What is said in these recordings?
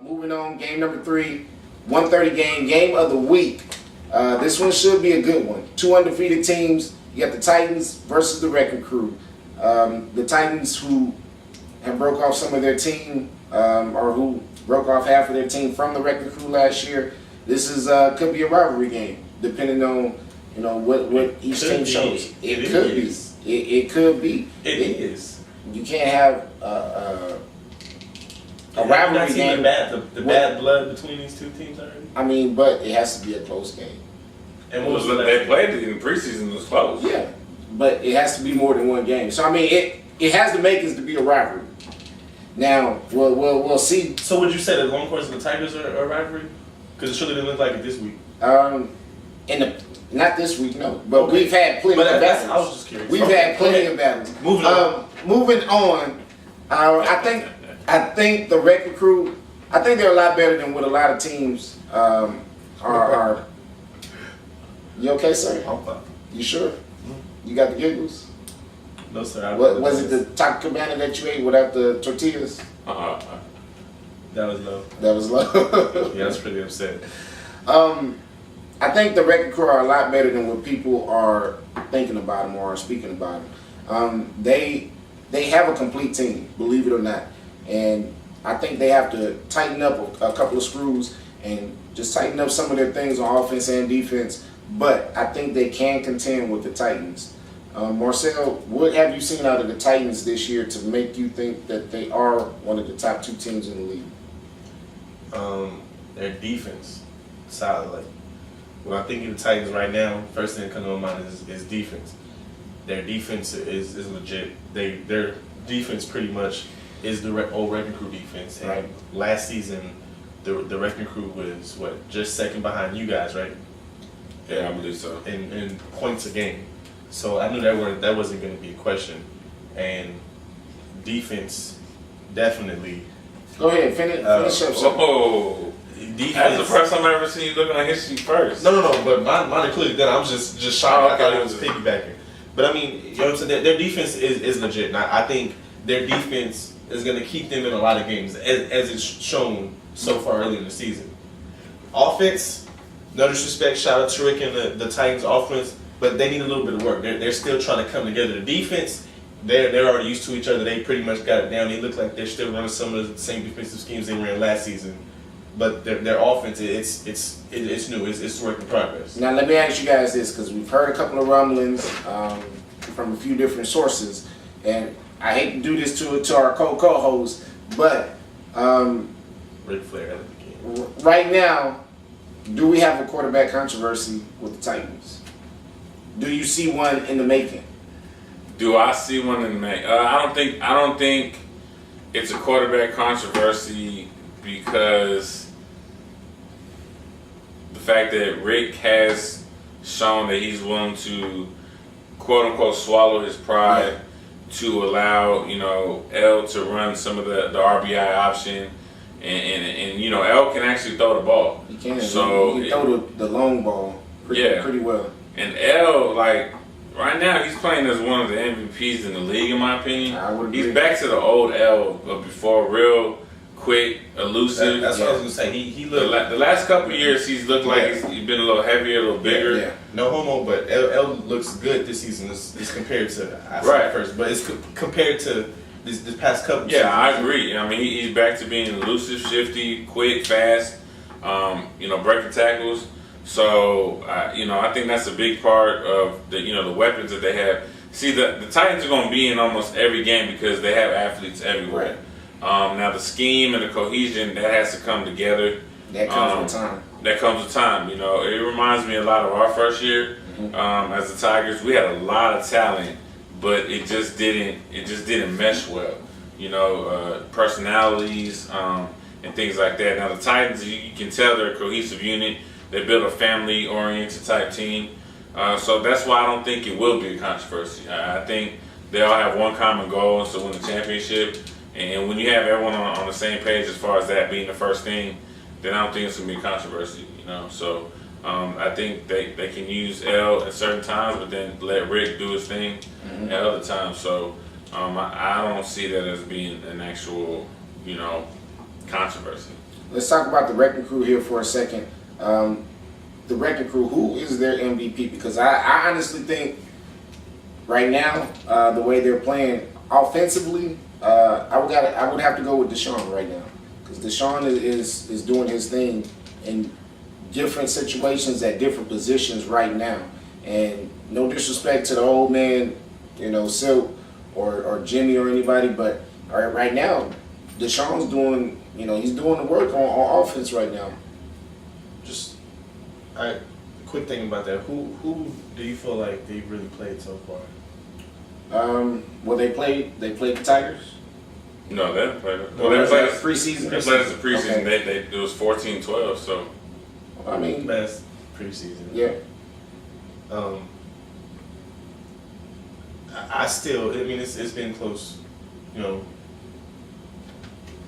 Moving on, game number 3, 1:30 game of the week. This one should be a good one. 2 undefeated teams. You got the Titans versus the Wrecking Crew. The Titans who have broke off some of their team, or who broke off half of their team from the Wrecking Crew last year. This is could be a rivalry game, depending on what each team shows. It could be. It could be. It is. You can't have a rivalry game. The bad blood between these two teams already. I mean, but it has to be a close game. And what was they played it in the preseason? It was close. Yeah, but it has to be more than one game. So I mean, it has the makings to be a rivalry. Now we'll see. So would you say that Longhorns and the Tigers are a rivalry? Because it surely didn't look like it this week. Not this week, no. But okay. We've had plenty of battles. I was just curious. We've had plenty of battles. Moving on. I think the Wrecking Crew. I think they're a lot better than what a lot of teams are. You okay, sir? I'm fine. You sure? You got the giggles? No, sir. Was it the taco cabana that you ate without the tortillas? That was low. That was low. Yeah, I was pretty upset. I think the Wrecking Crew are a lot better than what people are thinking about them or are speaking about them. They have a complete team, believe it or not, and I think they have to tighten up a couple of screws and just tighten up some of their things on offense and defense. But I think they can contend with the Titans. Marcel, what have you seen out of the Titans this year to make you think that they are one of the top 2 teams in the league? Their defense, solid. Like when I think of the Titans right now, first thing that comes to my mind is defense. Their defense is legit. Their defense pretty much is the old Wrecking Crew defense. And last season, the Wrecking Crew was just second behind you guys, right? Yeah, I believe so. In points a game. So I knew that wasn't going to be a question. And defense, definitely. Go ahead, finish up. Oh, that's the first time I ever seen you looking at history first. No, but mine included that. I was just shocked. I thought it was piggybacking. But I mean, you know what I'm saying? Their defense is legit. And I think their defense is going to keep them in a lot of games, as it's shown so far early in the season. Offense, no disrespect, shout out to Rick and the Titans offense, but they need a little bit of work. They're still trying to come together. The defense, they're already used to each other. They pretty much got it down. They look like they're still running some of the same defensive schemes they ran last season. But their offense, it's new. It's a work in progress. Now let me ask you guys this, because we've heard a couple of rumblings from a few different sources, and I hate to do this to our co-host, but Ric Flair at the beginning. Right now, do we have a quarterback controversy with the Titans? Do you see one in the making? Do I see one in the making? I don't think it's a quarterback controversy because the fact that Rick has shown that he's willing to quote unquote swallow his pride to allow L to run some of the RBI option. And L can actually throw the ball. He can. So he can throw the long ball pretty well. And L, like right now, he's playing as one of the MVPs in the league, in my opinion. I would agree. He's back to the old L of before, real quick, elusive. That's what I was gonna say. He looked the last couple of years. He's looked like he's been a little heavier, a little bigger. Yeah. No homo, but L looks good this season. It's compared to first, but it's compared to. This past couple seasons. I agree. I mean, he's back to being elusive, shifty, quick, fast, breaking tackles. So, I think that's a big part of the weapons that they have. See, the Titans are going to be in almost every game because they have athletes everywhere. Now, the scheme and the cohesion, that has to come together. That comes with time. That comes with time. It reminds me a lot of our first year as the Tigers. We had a lot of talent, but it just didn't mesh well. Personalities and things like that. Now the Titans, you can tell they're a cohesive unit. They built a family-oriented type team. So that's why I don't think it will be a controversy. I think they all have one common goal, is to win the championship. And when you have everyone on the same page as far as that being the first thing, then I don't think it's going to be a controversy. So I think they can use L at certain times, but then let Rick do his thing at other times. So I don't see that as being an actual, controversy. Let's talk about the Wrecking Crew here for a second. The Wrecking Crew, who is their MVP? Because I honestly think right now, the way they're playing offensively, I would have to go with Deshaun right now, because Deshaun is doing his thing in different situations at different positions right now. And no disrespect to the old man, Silk or Jimmy or anybody, but right now, Deshaun's doing, he's doing the work on offense right now. Just, quick thing about that. Who do you feel like they really played so far? Well, they played the Tigers. No, they didn't play it. Well, they played preseason. They played as a preseason. Okay. It was 14-12, so. I mean, Best preseason. yeah. I still, it's been close.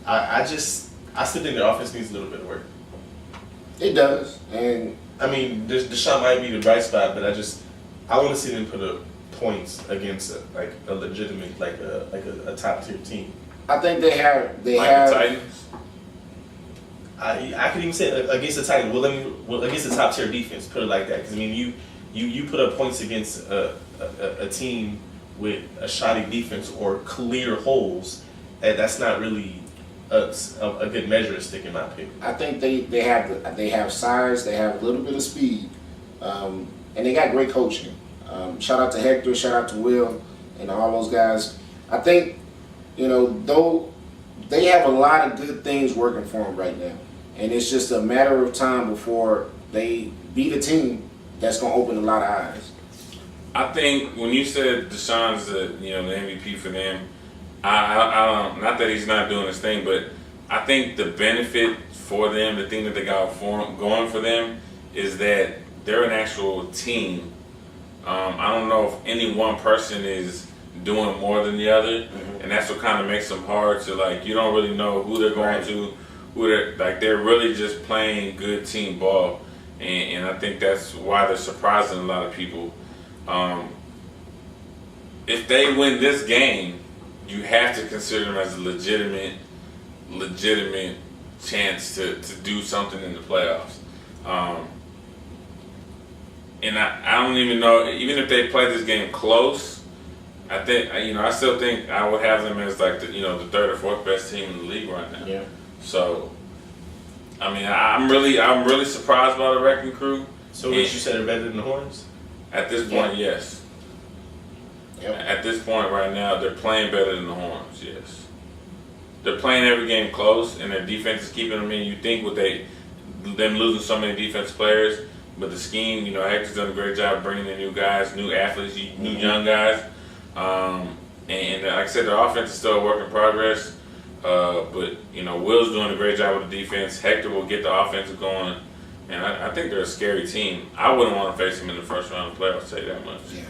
I still think the offense needs a little bit of work. It does, and Deshaun might be the bright spot, but I want to see them put up points against a legitimate, a top tier team. I think they have. The Titans. I could even say against the Titans. Well, against the top tier defense, put it like that. Because you put up points against a team with a shoddy defense or clear holes, and that's not really a good measure of stick, in my opinion. I think they have size, they have a little bit of speed, and they got great coaching. Shout out to Hector, shout out to Will, and all those guys. I think though they have a lot of good things working for them right now, and it's just a matter of time before they beat a team that's gonna open a lot of eyes. I think when you said Deshaun's the MVP for them, I don't, not that he's not doing his thing, but I think the benefit for them, the thing that they got going for them, is that they're an actual team. I don't know if any one person is doing more than the other, and that's what kind of makes them hard to you don't really know who they're going to, they're really just playing good team ball, and I think that's why they're surprising a lot of people. If they win this game, you have to consider them as a legitimate chance to do something in the playoffs. And I don't even know, even if they play this game close, I think I still think I would have them as the third or fourth best team in the league right now. Yeah. So, I'm really surprised by the Wrecking Crew. So what you said are better than the Hornets? At this point, yes. Yep. At this point right now, they're playing better than the Hornets, yes. They're playing every game close, and their defense is keeping them in. You think with them losing so many defensive players, but the scheme, Hector's done a great job bringing in new guys, new athletes, new young guys. And like I said, the offense is still a work in progress. But Will's doing a great job with the defense. Hector will get the offense going. And I think they're a scary team. I wouldn't want to face them in the first round of the playoffs, I'll tell you that much. Yeah.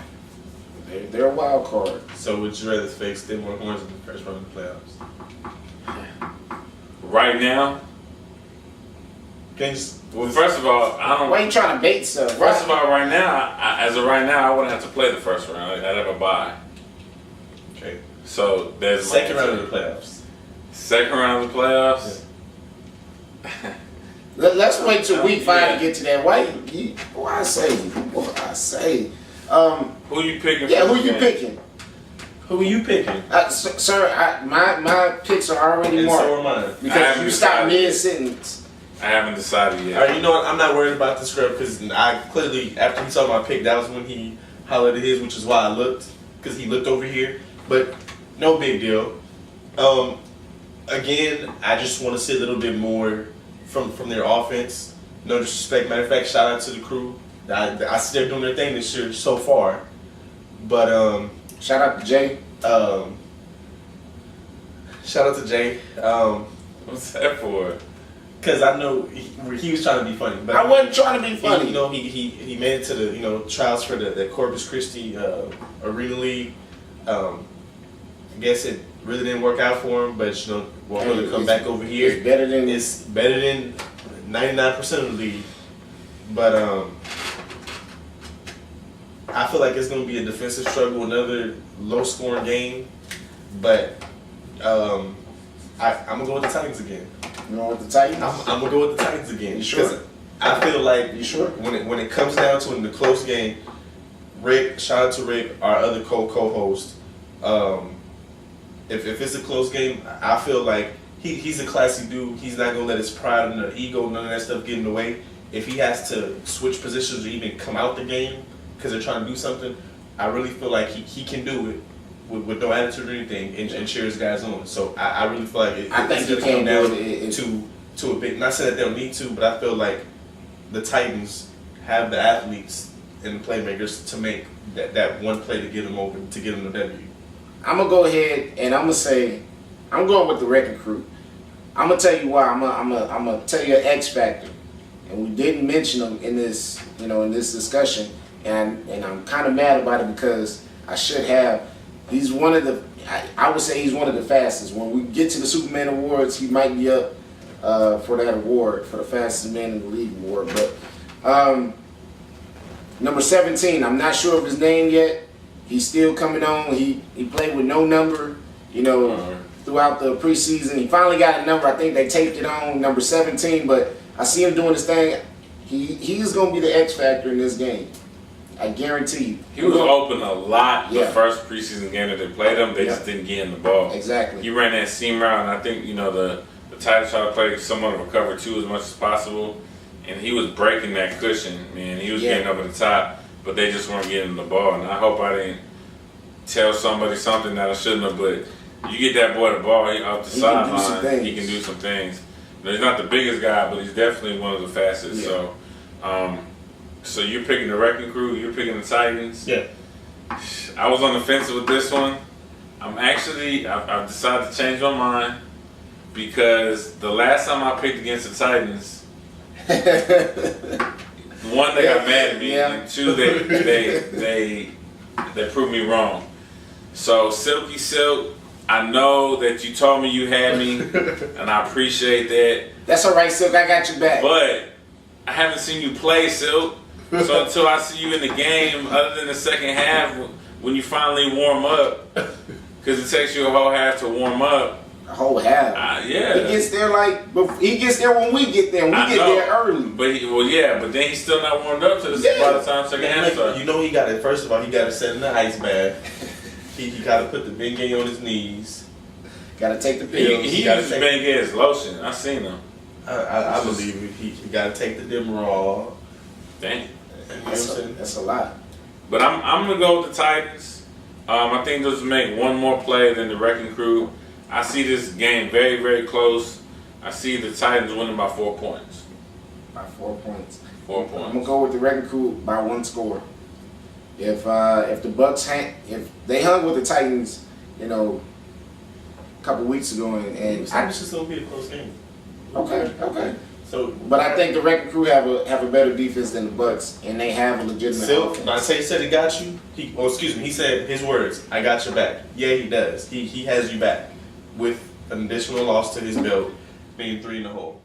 They're a wild card. So would you rather face them or Hornets in the first round of the playoffs? Right now, well, first of all, I don't. Why are you trying to bait stuff? First of all, right now, as of right now, I wouldn't have to play the first round. I'd have a bye. Okay. So there's second round of the playoffs. Second round of the playoffs. Yeah. Let's wait till week 5 to get to that. What I say? Who you picking? Yeah, who you picking? Who are you picking? Sir, my picks are already And marked. so are mine. Because you stopped mid-sentence. I haven't decided yet. All right, you know what? I'm not worried about the scrub because I clearly, after he saw my pick, that was when he hollered at his, which is why I looked, because he looked over here. But no big deal. Again, I just want to see a little bit more from their offense. No disrespect. Matter of fact, shout out to the crew. I see they're doing their thing this year so far. But shout out to Jay. Shout out to Jay. What's that for? Because I know he was trying to be funny. But I wasn't trying to be funny. He made it to the trials for the Corpus Christi Arena League. I guess it really didn't work out for him, but we're going to come back over here. It's better than 99% of the league. But I feel like it's going to be a defensive struggle, another low-scoring game. But I'm going to go with the Titans again. You know, with the Titans. I'm gonna go with the Titans again. You sure? I feel like You sure? when it comes down to it in the close game, Rick, shout out to Rick, our other co-host. If it's a close game, I feel like he's a classy dude. He's not gonna let his pride and the ego, none of that stuff get in the way. If he has to switch positions or even come out the game because they're trying to do something, I really feel like he can do it with no attitude or anything and cheer his guys on. So I really feel like I think it's he gonna can come down do it. to a big. Not saying that they don't need to, but I feel like the Titans have the athletes and the playmakers to make that one play to get them open, to get them the W. I'm gonna go ahead and I'm gonna say I'm going with the Wrecking Crew. I'm gonna tell you why. I'm gonna tell you an X factor, and we didn't mention him in this in this discussion, and I'm kind of mad about it because I should have. He's one of the. I would say he's one of the fastest. When we get to the Superman Awards, he might be up for that award, for the fastest man in the league award. But number 17, I'm not sure of his name yet. He's still coming on. He played with no number, throughout the preseason. He finally got a number. I think they taped it on number 17. But I see him doing his thing. He's going to be the X factor in this game. I guarantee you. He was open a lot the Yeah. first preseason game that they played him. They just didn't get him the ball. Exactly. He ran that seam route, and I think the Titans tried to play somewhat of a cover two as much as possible, and he was breaking that cushion. Man, he was getting over the top, but they just weren't getting him the ball. And I hope I didn't tell somebody something that I shouldn't have. But you get that boy the ball off the sideline, he can do some things. He's not the biggest guy, but he's definitely one of the fastest. Yeah. So you're picking the Wrecking Crew, you're picking the Titans. Yeah. I was on the fence with this one. I've decided to change my mind because the last time I picked against the Titans, one, they got mad at me, and two, they proved me wrong. So Silky Silk, I know that you told me you had me, and I appreciate that. That's all right, Silk. I got your back. But I haven't seen you play, Silk. So until I see you in the game, other than the second half, when you finally warm up, because it takes you a whole half to warm up. A whole half. Yeah. He gets there he gets there when we get there. We get there early. But then he's still not warmed up to the by the time second half starts. He got it. First of all, he got to set in the ice bath. He got to put the Bengay on his knees. Got to take the pills. He uses Bengay as lotion. I seen him. I believe it. He got to take the Demerol. Dang. That's a lot. But I'm gonna go with the Titans. I think they'll just make one more play than the Wrecking Crew. I see this game very, very close. I see the Titans winning by 4 points. By 4 points. 4 points. I'm gonna go with the Wrecking Crew by one score. If the Bucks if they hung with the Titans, a couple weeks ago, and it's just gonna be a close game. Okay. So, but I think the Wrecking Crew have a better defense than the Bucks, and they have a legitimate offense. I say he said he got you. He said his words. I got your back. Yeah, he does. He has you back with an additional loss to his belt, being 3 in the hole.